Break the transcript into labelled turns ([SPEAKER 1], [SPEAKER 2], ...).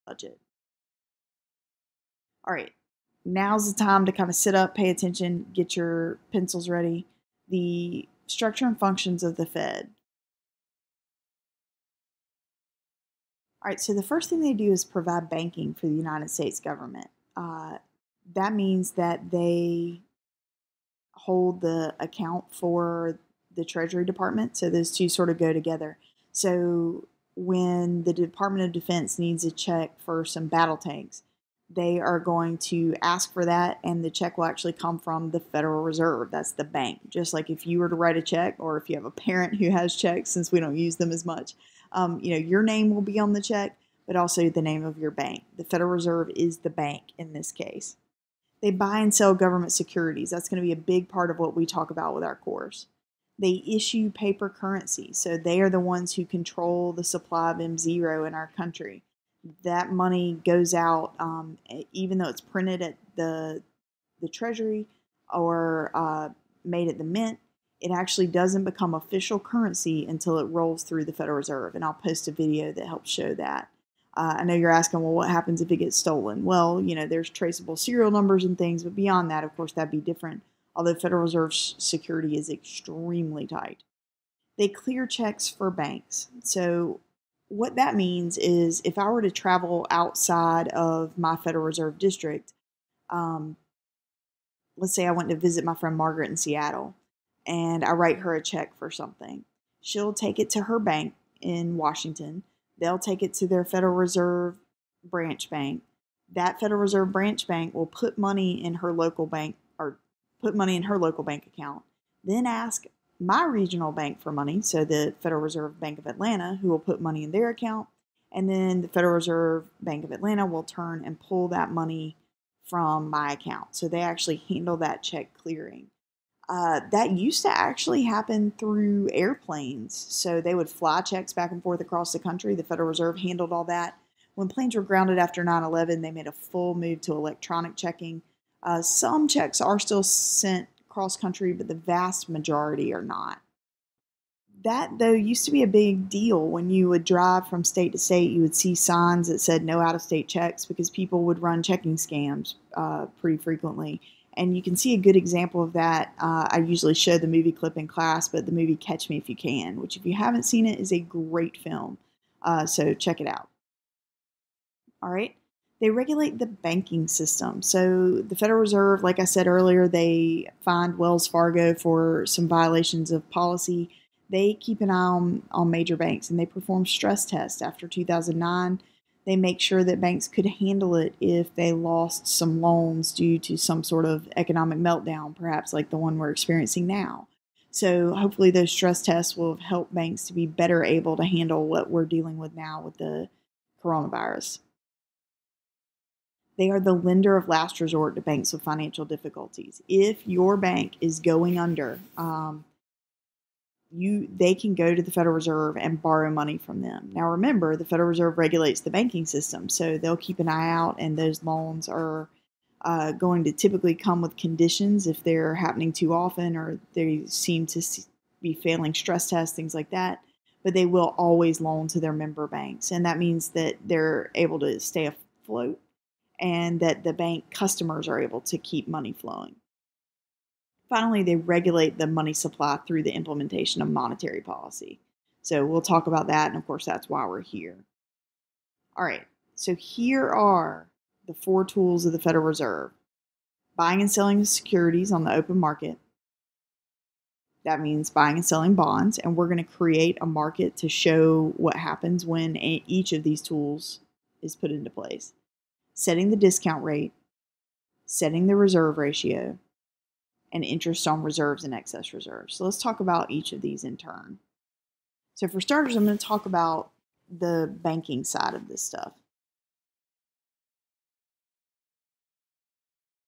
[SPEAKER 1] budget. All right, now's the time to kind of sit up, pay attention, get your pencils ready. The structure and functions of the Fed. All right, so the first thing they do is provide banking for the United States government. That means that they hold the account for the Treasury Department. So those two sort of go together. So when the Department of Defense needs a check for some battle tanks, they are going to ask for that, and the check will actually come from the Federal Reserve. That's the bank. Just like if you were to write a check, or if you have a parent who has checks, since we don't use them as much, your name will be on the check, but also the name of your bank. The Federal Reserve is the bank in this case. They buy and sell government securities. That's going to be a big part of what we talk about with our course. They issue paper currency, so they are the ones who control the supply of M0 in our country. That money goes out, even though it's printed at the Treasury or made at the Mint, it actually doesn't become official currency until it rolls through the Federal Reserve, and I'll post a video that helps show that. I know you're asking, well, what happens if it gets stolen? Well, there's traceable serial numbers and things, but beyond that, of course, that'd be different, although Federal Reserve security is extremely tight. They clear checks for banks. So what that means is if I were to travel outside of my Federal Reserve district, let's say I went to visit my friend Margaret in Seattle, and I write her a check for something. She'll take it to her bank in Washington. They'll take it to their Federal Reserve branch bank. That Federal Reserve branch bank will put money in her local bank, or put money in her local bank account, then ask my regional bank for money, so the Federal Reserve Bank of Atlanta, who will put money in their account, and then the Federal Reserve Bank of Atlanta will turn and pull that money from my account. So they actually handle that check clearing. That used to actually happen through airplanes. So they would fly checks back and forth across the country. The Federal Reserve handled all that. When planes were grounded after 9/11, they made a full move to electronic checking. Some checks are still sent cross country, but the vast majority are not. That, though, used to be a big deal. When you would drive from state to state, you would see signs that said no out-of-state checks, because people would run checking scams pretty frequently. And you can see a good example of that. I usually show the movie clip in class, but the movie Catch Me If You Can, which if you haven't seen it, is a great film. So check it out. All right. They regulate the banking system. So the Federal Reserve, like I said earlier, they fined Wells Fargo for some violations of policy. They keep an eye on major banks, and they perform stress tests after 2009. They make sure that banks could handle it if they lost some loans due to some sort of economic meltdown, perhaps like the one we're experiencing now. So hopefully those stress tests will help banks to be better able to handle what we're dealing with now with the coronavirus. They are the lender of last resort to banks with financial difficulties. If your bank is going under, they can go to the Federal Reserve and borrow money from them. Now remember, the Federal Reserve regulates the banking system, so they'll keep an eye out, and those loans are going to typically come with conditions if they're happening too often, or they seem to be failing stress tests, things like that. But they will always loan to their member banks, and that means that they're able to stay afloat, and that the bank customers are able to keep money flowing. Finally, they regulate the money supply through the implementation of monetary policy. So we'll talk about that, and of course that's why we're here. All right, so here are the 4 tools of the Federal Reserve. Buying and selling securities on the open market. That means buying and selling bonds, and we're going to create a market to show what happens when each of these tools is put into place. Setting the discount rate, setting the reserve ratio, and interest on reserves and excess reserves. So let's talk about each of these in turn. So for starters, I'm going to talk about the banking side of this stuff.